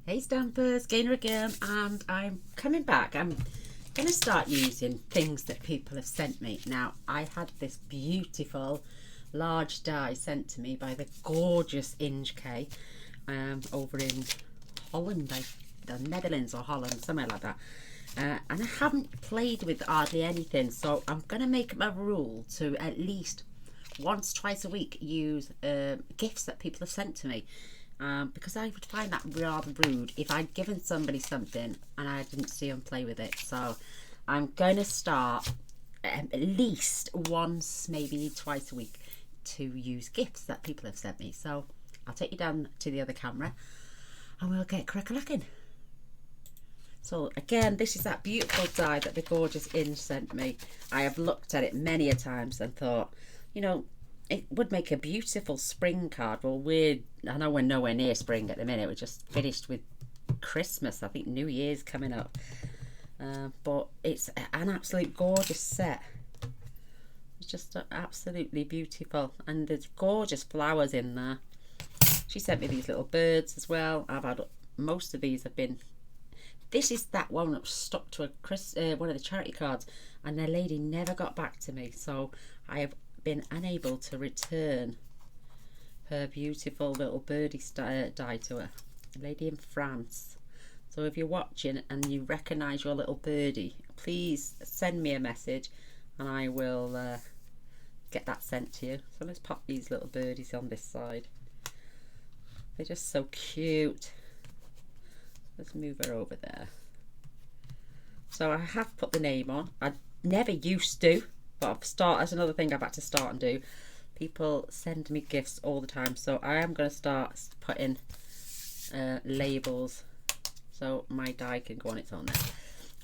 Hey Stampers, Gaynor again, and I'm coming back. I'm going to start using things that people have sent me. Now, I had this beautiful large die sent to me by the gorgeous Inge K over in Holland, the Netherlands or Holland, somewhere like that. And I haven't played with hardly anything, so I'm going to make it a rule to at least once, twice a week use gifts that people have sent to me. Because I would find that rather rude if I'd given somebody something and I didn't see them play with it. So I'm going to start at least once, maybe twice a week to use gifts that people have sent me. So I'll take you down to the other camera and we'll get crack-a-lacking. So again, this is that beautiful die that the gorgeous Inge sent me. I have looked at it many a times and thought, you know, it would make a beautiful spring card. Well, I know we're nowhere near spring at the minute. We're just finished with Christmas. I think New Year's coming up. But it's an absolute gorgeous set. It's just absolutely beautiful. And there's gorgeous flowers in there. She sent me these little birds as well. I've had most of these have been... This is that one that was stuck to one of the charity cards. And the lady never got back to me. So I have been unable to return her beautiful little birdie die to her. A lady in France. So if you're watching and you recognise your little birdie, please send me a message and I will get that sent to you. So let's pop these little birdies on this side. They're just so cute. Let's move her over there. So I have put the name on. I never used to, but that's another thing I've had to start and do. People send me gifts all the time, so I am going to start putting labels so my die can go on its own there,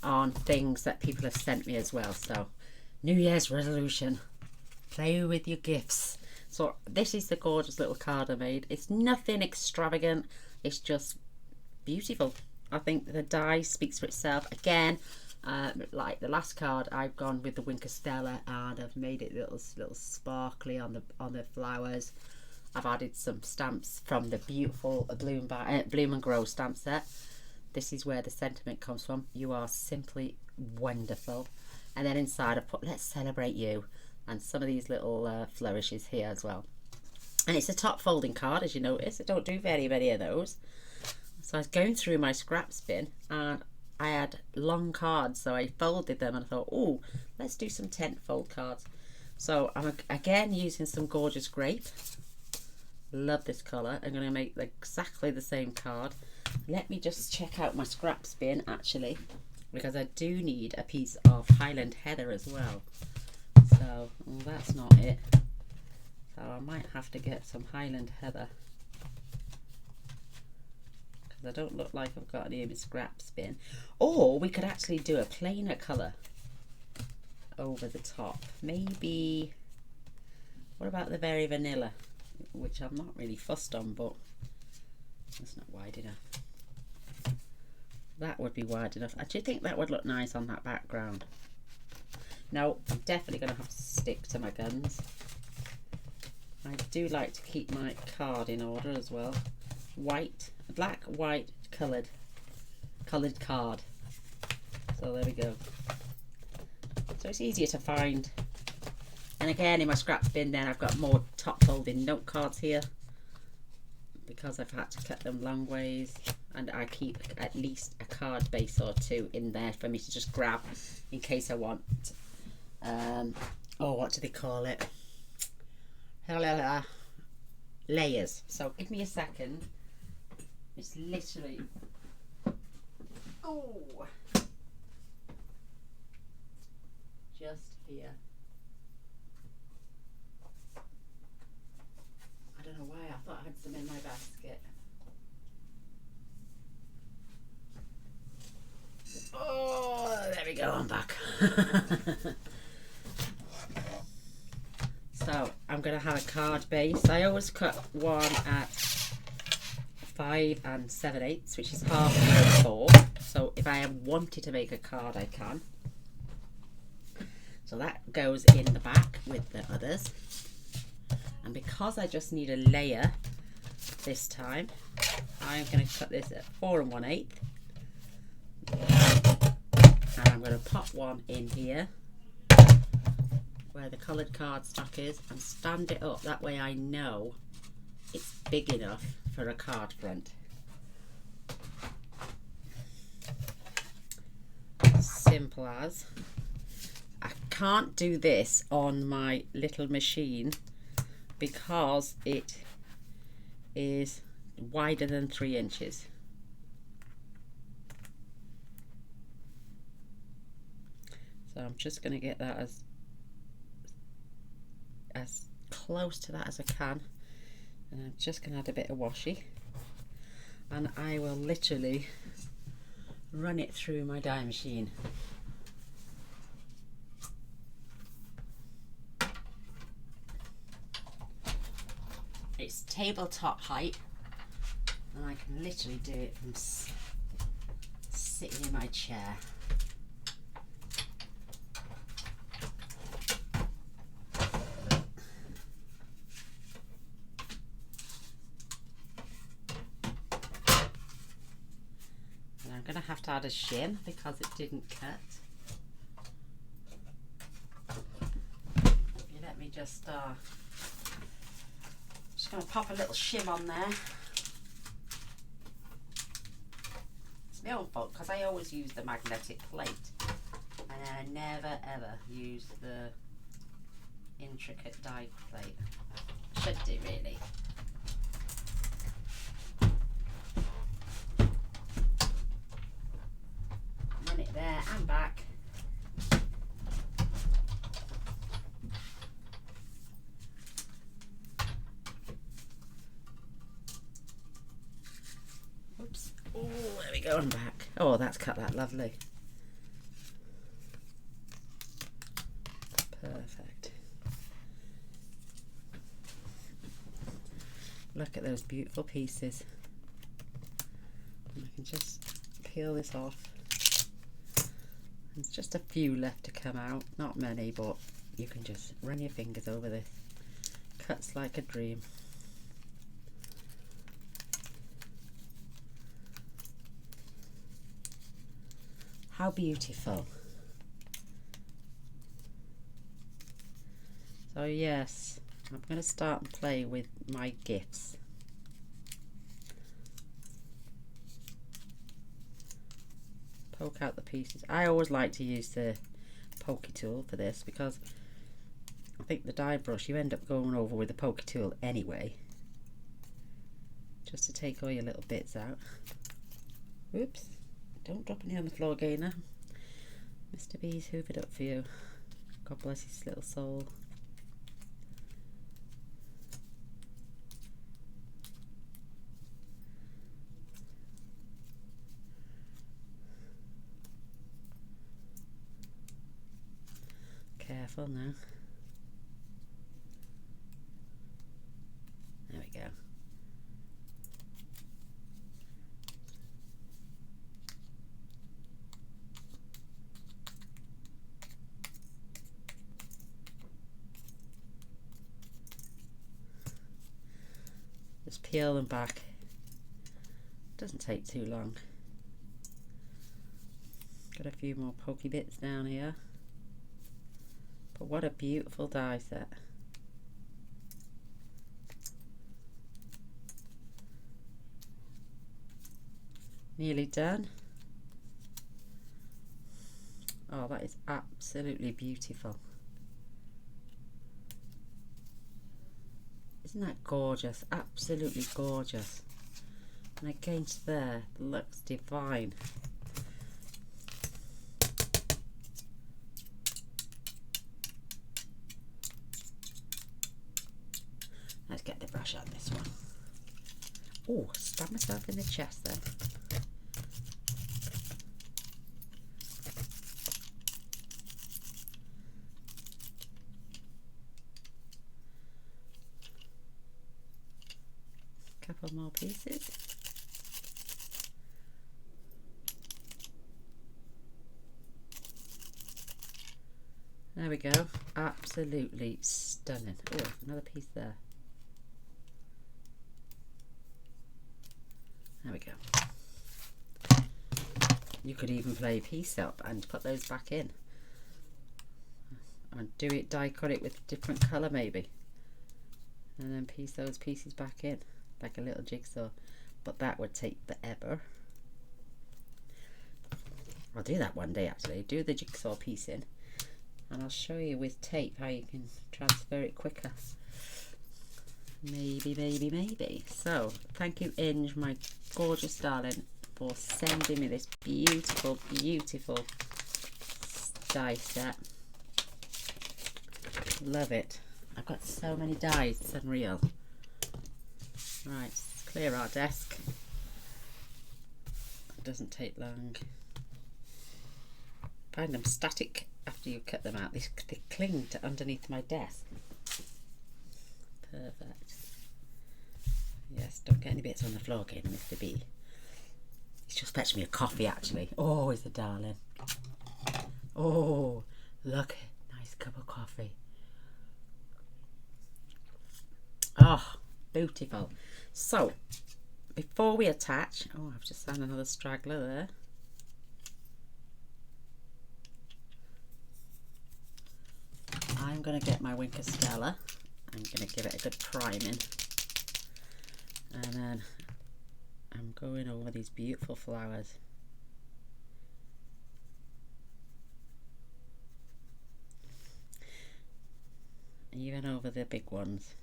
on things that people have sent me as well. So New Year's resolution, play with your gifts. So this is the gorgeous little card I made. It's nothing extravagant, it's just beautiful. I think the die speaks for itself. Again, like the last card, I've gone with the Winker Stella and I've made it little sparkly on the flowers. I've added some stamps from the beautiful Bloom and Grow stamp set. This is where the sentiment comes from. You are simply wonderful. And then inside I've put let's celebrate you, and some of these little flourishes here as well. And it's a top folding card, as you notice. I don't do very many of those. So I was going through my scraps bin and I had long cards, so I folded them and I thought, oh, let's do some tent fold cards. So I'm again using some gorgeous grape. Love this colour. I'm going to make exactly the same card. Let me just check out my scraps bin actually, because I do need a piece of Highland Heather as well. So that's not it. So I might have to get some Highland Heather. I don't look like I've got any in my scraps bin. Or we could actually do a plainer colour over the top. Maybe, what about the Very Vanilla? Which I'm not really fussed on, but that's not wide enough. That would be wide enough. I do think that would look nice on that background. No, I'm definitely going to have to stick to my guns. I do like to keep my card in order as well. White, black, white, coloured card. So there we go. So it's easier to find. And again, in my scraps bin then I've got more top folding note cards here because I've had to cut them long ways, and I keep at least a card base or two in there for me to just grab in case I want what do they call it, layers. So give me a second. It's literally, just here. I don't know why, I thought I had some in my basket. Oh, there we go, I'm back. So I'm going to have a card base. I always cut one at 5 7/8, which is half of 4. So if I wanted to make a card, I can. So that goes in the back with the others. And because I just need a layer this time. I'm going to cut this at 4 1/8. And I'm going to pop one in here where the coloured cardstock is and stand it up. That way I know it's big enough for a card front. Simple as. I can't do this on my little machine because it is wider than 3 inches. So I'm just going to get that as close to that as I can, and I'm just going to add a bit of washi, and I will literally run it through my die machine. It's tabletop height, and I can literally do it from sitting in my chair. I'm going to have to add a shim because it didn't cut. You let me just going to pop a little shim on there. It's my own fault because I always use the magnetic plate and I never ever use the intricate die plate. I should do really. There and back. Oops. Oh, there we go, and back. Oh, that's cut that lovely. Perfect. Look at those beautiful pieces. And I can just peel this off. There's just a few left to come out, not many, but you can just run your fingers over this. Cuts like a dream. How beautiful. So yes, I'm going to start and play with my gifts. Poke out the pieces. I always like to use the pokey tool for this because I think the die brush you end up going over with the pokey tool anyway, just to take all your little bits out. Oops, don't drop any on the floor, Gaynor. Mr. B's hoovered up for you. God bless his little soul. Careful now. There we go. Just peel them back. Doesn't take too long. Got a few more pokey bits down here. But what a beautiful die set. Nearly done. Oh, that is absolutely beautiful. Isn't that gorgeous? Absolutely gorgeous. And against there, it looks divine. Let's get the brush on this one. Oh, stab myself in the chest there. Couple more pieces. There we go. Absolutely stunning. Oh, another piece there. You could even play a piece up and put those back in. And do it, die cut it with a different colour maybe. And then piece those pieces back in, like a little jigsaw. But that would take forever. I'll do that one day actually, do the jigsaw piece in. And I'll show you with tape how you can transfer it quicker. Maybe. So, thank you Inge, my gorgeous darling, for sending me this beautiful die set. Love it. I've got so many dies, it's unreal. Right, let's clear our desk. It doesn't take long. Find them static after you cut them out. They cling to underneath my desk. Perfect. Yes, don't get any bits on the floor, again, Mr. B. He's just fetched me a coffee actually. Oh, he's a darling. Oh, look, nice cup of coffee. Oh, beautiful. So, before we attach, oh, I've just found another straggler there. I'm going to get my Winker Stella. I'm going to give it a good priming. And then I'm going over these beautiful flowers. Even over the big ones.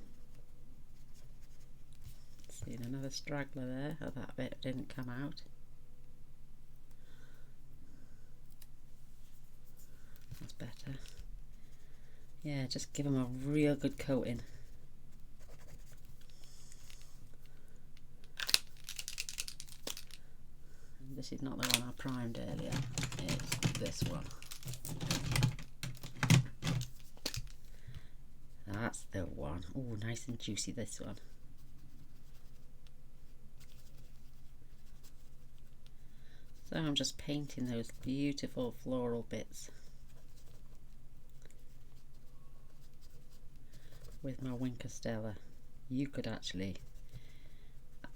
See another straggler there. Oh, that bit didn't come out. That's better. Yeah, just give them a real good coating. And this is not the one I primed earlier. It's this one. That's the one. Oh, nice and juicy this one. So I'm just painting those beautiful floral bits with my Winker Stella. You could actually,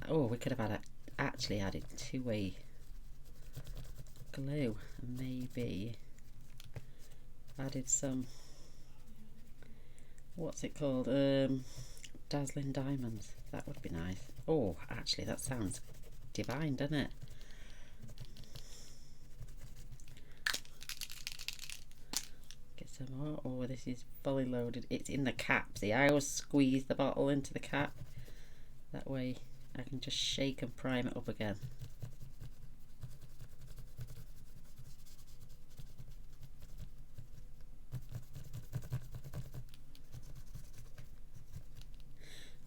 oh, we could have actually added two-way glue and maybe added some, what's it called, dazzling diamonds. That would be nice. Oh, actually that sounds divine, doesn't it? Some more. Oh, this is fully loaded. It's in the cap. See, I always squeeze the bottle into the cap. That way I can just shake and prime it up again.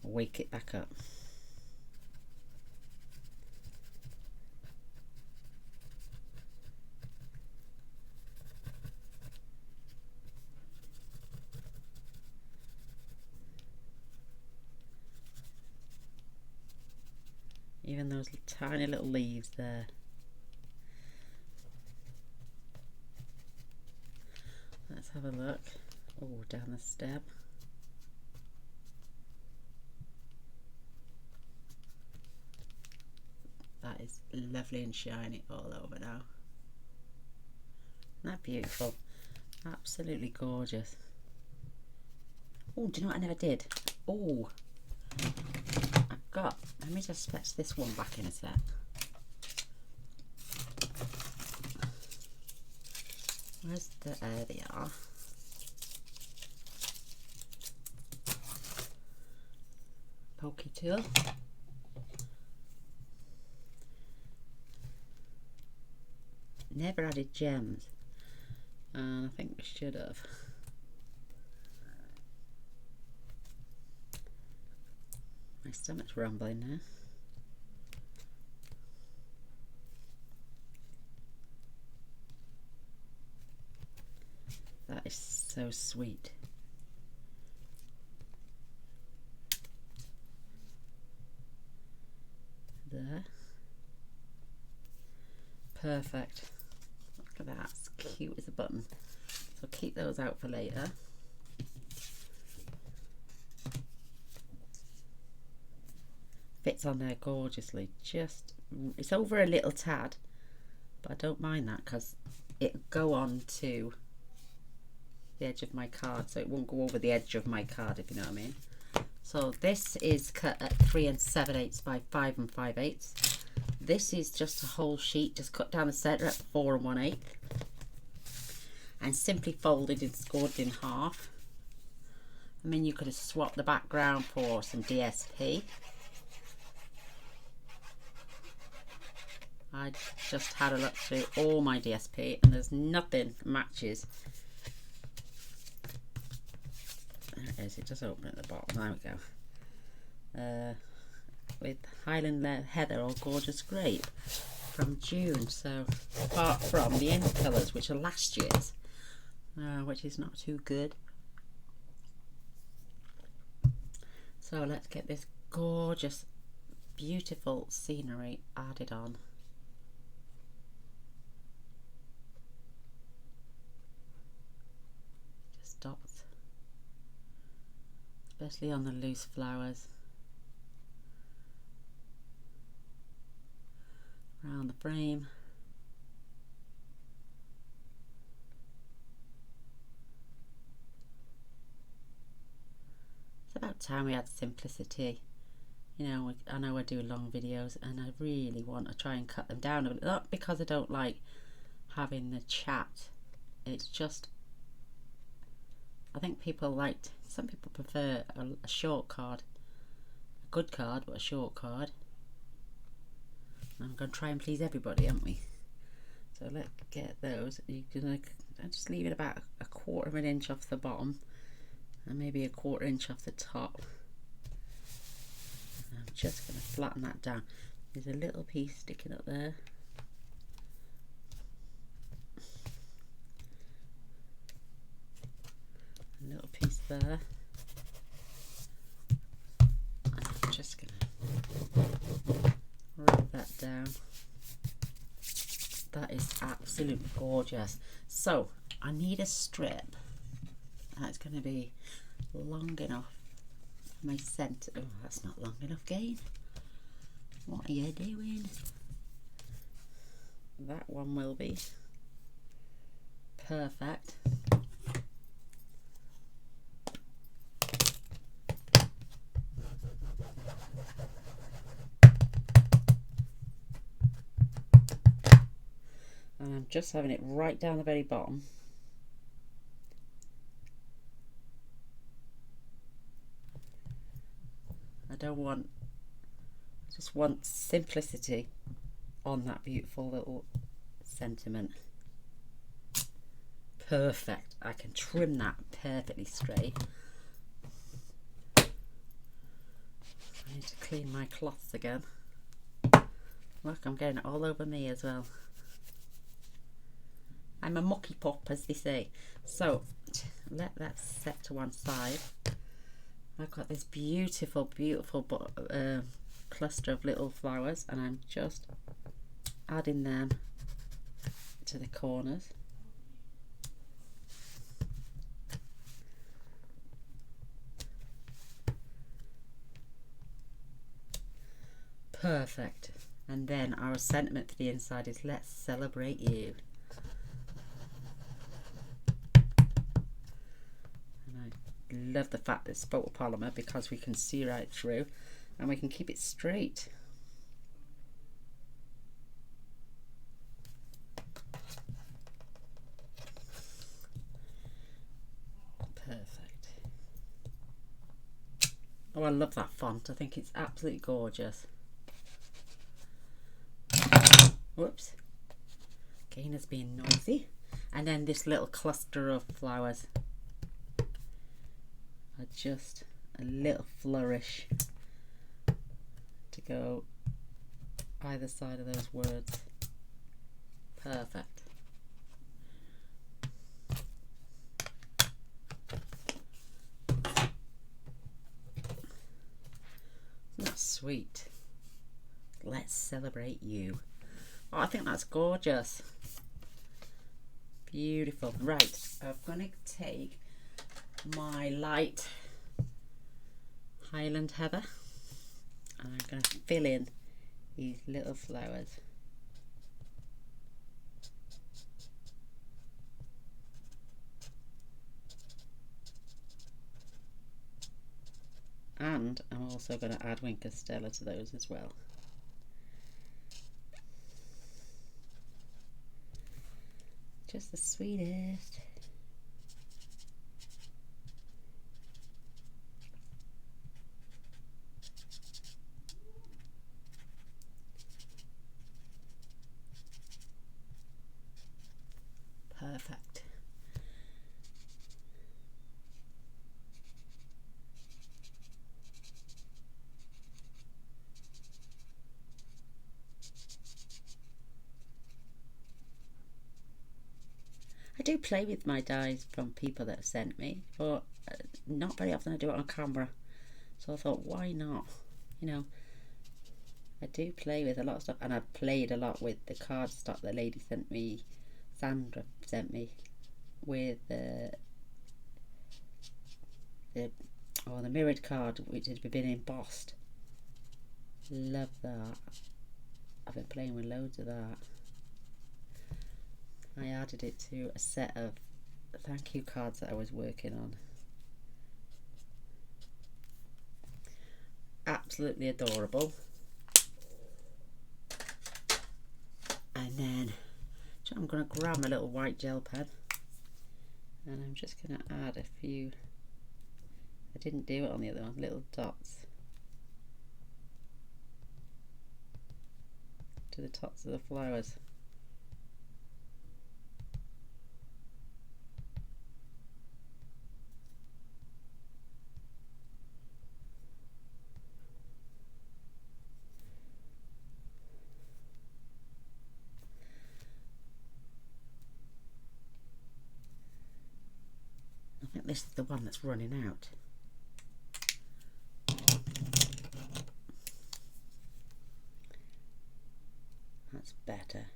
Wake it back up. Even those tiny little leaves there. Let's have a look. Oh, down the stem. That is lovely and shiny all over now. Isn't that beautiful? Absolutely gorgeous. Oh, do you know what I never did? Oh, let me just fetch this one back in a sec. Where's the, there they are. Pokey tool. Never added gems, and I think we should have. My stomach's rumbling now. That is so sweet. There. Perfect. Look at that. It's cute as a button. So keep those out for later. Fits on there gorgeously. Just, it's over a little tad, but I don't mind that because it'll go on to the edge of my card, so it won't go over the edge of my card, if you know what I mean. So this is cut at 3 7/8 by 5 5/8. This is just a whole sheet, just cut down the centre at 4 1/8 and simply folded and scored in half. I mean, you could have swapped the background for some DSP. I just had a look through all my DSP and there's nothing matches. There it is, it just opened at the bottom, there we go. With Highland Heather or Gorgeous Grape from June. So apart from the end colours, which are last year's, which is not too good. So let's get this gorgeous, beautiful scenery added on. Just dots, especially on the loose flowers. Around the frame. It's about time we had simplicity. You know, I know I do long videos and I really want to try and cut them down a bit. Not because I don't like having the chat. It's just, I think some people prefer a short card. A good card, but a short card. I'm going to try and please everybody, aren't we? So let's get those. You're gonna just leave it about a 1/4 of an inch off the bottom and maybe a 1/4 inch off the top. I'm just going to flatten that down. There's a little piece sticking up there. A little piece there. I'm just going to rub that down. That is absolutely gorgeous. So I need a strip that's going to be long enough for my centre. Oh, that's not long enough, Gain. What are you doing? That one will be perfect. And I'm just having it right down the very bottom. I just want simplicity on that beautiful little sentiment. Perfect. I can trim that perfectly straight. I need to clean my cloths again. Look, I'm getting it all over me as well. I'm a mucky pup, as they say. So let that set to one side. I've got this beautiful, beautiful cluster of little flowers, and I'm just adding them to the corners. Perfect. And then our sentiment to the inside is, let's celebrate you. Love the fact that it's photopolymer because we can see right through and we can keep it straight. Perfect. Oh, I love that font. I think it's absolutely gorgeous. Whoops. Gaynor's being noisy. And then this little cluster of flowers. Just a little flourish to go either side of those words. Perfect. That's sweet. Let's celebrate you. Oh, I think that's gorgeous. Beautiful. Right, I'm going to take my light Highland Heather and I'm going to fill in these little flowers. And I'm also going to add Winker Stella to those as well. Just the sweetest. Perfect. I do play with my dies from people that have sent me, but not very often I do it on camera. So I thought, why not? You know, I do play with a lot of stuff, and I've played a lot with the cardstock the lady sent me, Sandra sent me, with the mirrored card which had been embossed. Love that. I've been playing with loads of that. I added it to a set of thank you cards that I was working on. Absolutely adorable. And then I'm going to grab my little white gel pen and I'm just going to add a few, I didn't do it on the other one, little dots to the tops of the flowers. I think this is the one that's running out. That's better.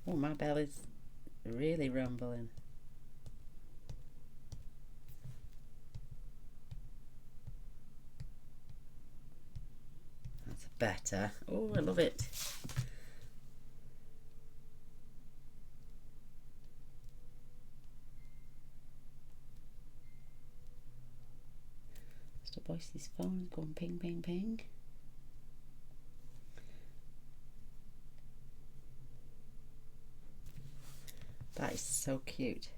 Oh, my belly's really rumbling. That's better. Oh, I love it. Mr. Boyce's phone going ping, ping, ping. That is so cute.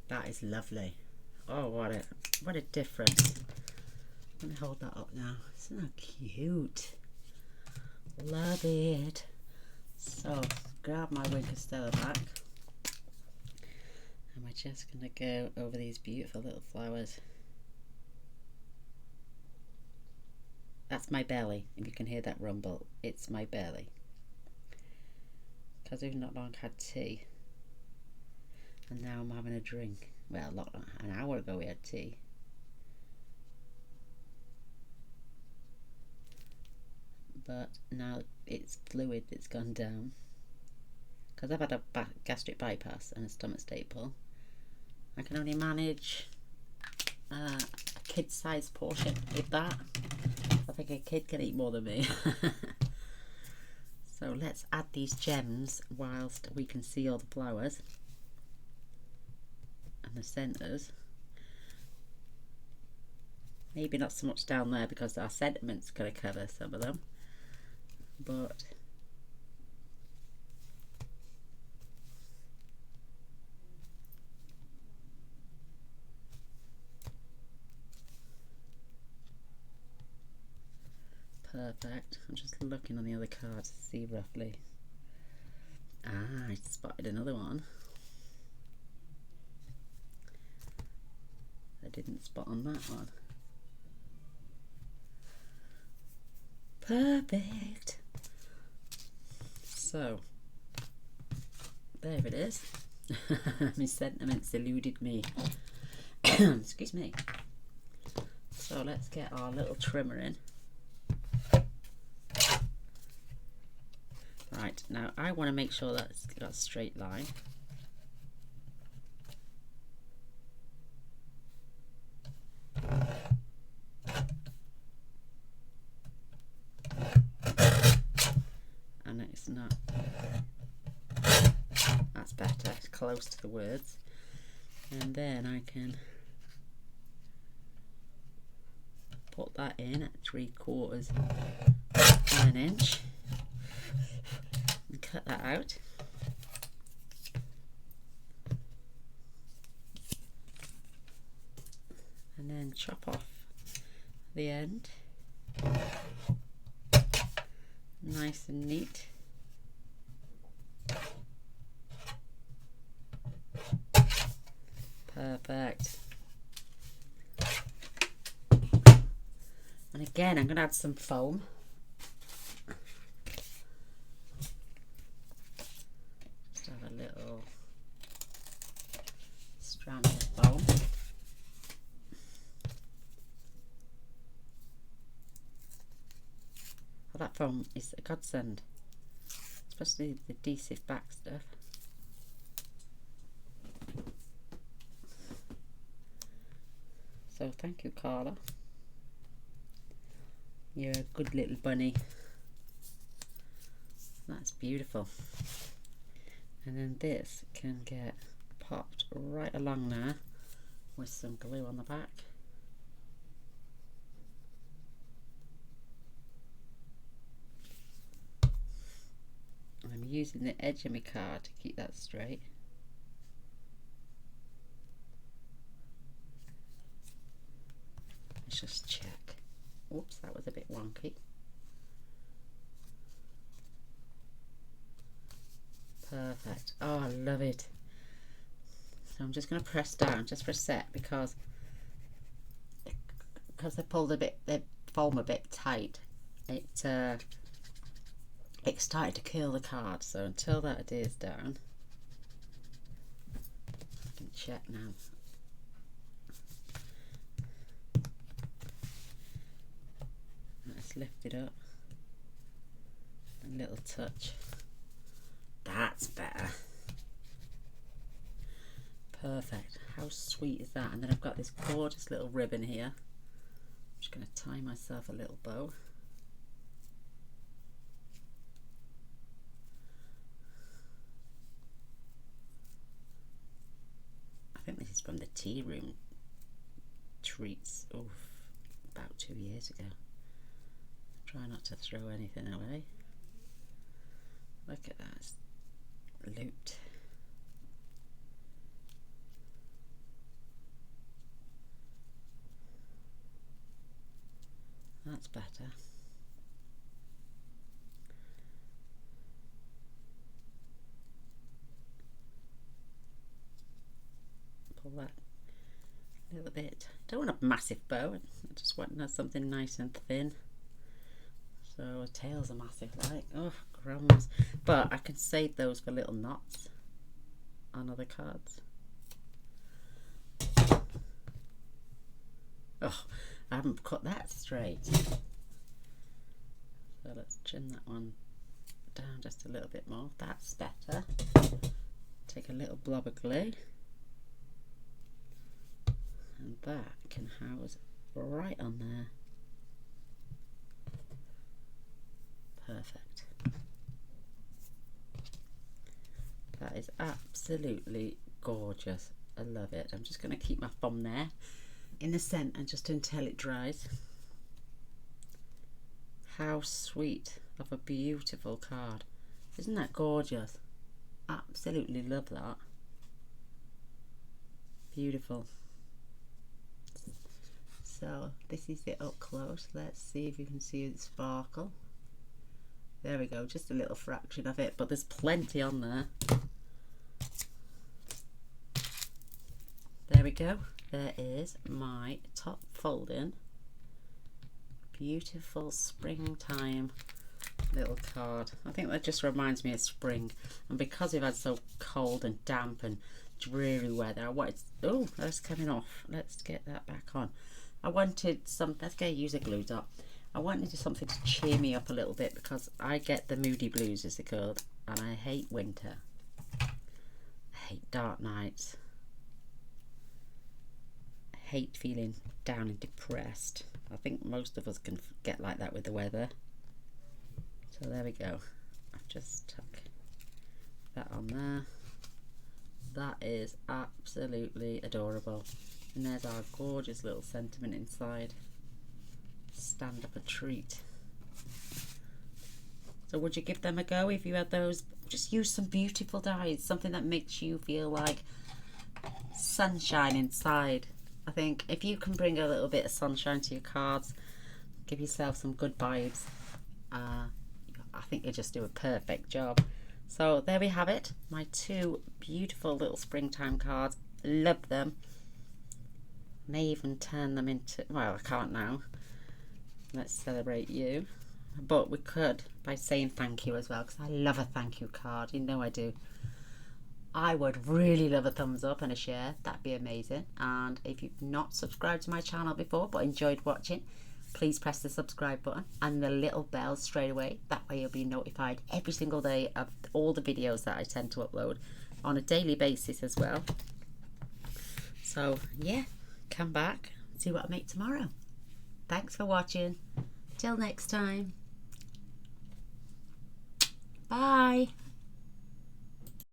That is lovely. Oh, what a difference. Let me hold that up now. Isn't that cute? Love it. So, grab my Winker Stella back. And we're just going to go over these beautiful little flowers. That's my belly. If you can hear that rumble, it's my belly. Because we've not long had tea. And now I'm having a drink. Well, an hour ago we had tea. But now it's fluid, it's gone down. Because I've had a gastric bypass and a stomach staple. I can only manage a kid-sized portion, if that. I think a kid can eat more than me. So let's add these gems whilst we can see all the flowers and the centres. Maybe not so much down there because our sentiment's going to cover some of them, but perfect. I'm just looking on the other cards to see roughly. Ah, I spotted another one. I didn't spot on that one. Perfect. So, there it is. My sentiments eluded me. Excuse me. So let's get our little trimmer in. Right, now I want to make sure that it's got a straight line. And it's not. That's better, it's close to the words. And then I can put that in at 3/4 of an inch and cut that out. And then chop off the end, nice and neat. Perfect. And again, I'm going to add some foam. Just have a little strand of foam. Well, that foam is a godsend, especially the adhesive back stuff. So thank you, Carla. You're a good little bunny. That's beautiful. And then this can get popped right along there with some glue on the back. I'm using the edge of my card to keep that straight. Let's just check. Oops, that was a bit wonky. Perfect. Oh, I love it. So I'm just going to press down just for a sec because I pulled the foam a bit tight. It started to curl the card. So until that adheres down, I can check now. Let's lift it up. A little touch. That's better. Perfect. How sweet is that? And then I've got this gorgeous little ribbon here. I'm just going to tie myself a little bow. I think this is from the tea room treats about 2 years ago. Try not to throw anything away. Look at that, it's looped. That's better. Pull that a little bit. Don't want a massive bow, I just want something nice and thin. So tails are massive, like, oh crumbs. But I can save those for little knots on other cards. Oh, I haven't cut that straight. So let's trim that one down just a little bit more. That's better. Take a little blob of glue. And that can house right on there. Perfect. That is absolutely gorgeous. I love it. I'm just going to keep my thumb there in the centre just until it dries. How sweet of a beautiful card. Isn't that gorgeous? Absolutely love that. Beautiful. So this is it up close. Let's see if you can see the sparkle. There we go, just a little fraction of it, but there's plenty on there. There we go. There is my top folding, beautiful springtime little card. I think that just reminds me of spring, and because we've had so cold and damp and dreary weather, I wanted, oh, that's coming off. Let's get that back on. I wanted some, let's go use a glue dot. I wanted to do something to cheer me up a little bit because I get the moody blues, as they're called, and I hate winter. I hate dark nights. I hate feeling down and depressed. I think most of us can get like that with the weather. So there we go. I've just tuck that on there. That is absolutely adorable. And there's our gorgeous little sentiment inside. Stand up a treat. So would you give them a go if you had those? Just use some beautiful dyes, something that makes you feel like sunshine inside. I think if you can bring a little bit of sunshine to your cards, give yourself some good vibes, I think you just do a perfect job. So there we have it, my two beautiful little springtime cards. Love them. May even turn them into, well, I can't now. Let's celebrate you. But we could by saying thank you as well, because I love a thank you card. You know I do. I would really love a thumbs up and a share. That'd be amazing. And if you've not subscribed to my channel before but enjoyed watching, please press the subscribe button and the little bell straight away. That way you'll be notified every single day of all the videos that I tend to upload on a daily basis as well. So yeah, come back and see what I make tomorrow. Thanks for watching. Till next time. Bye.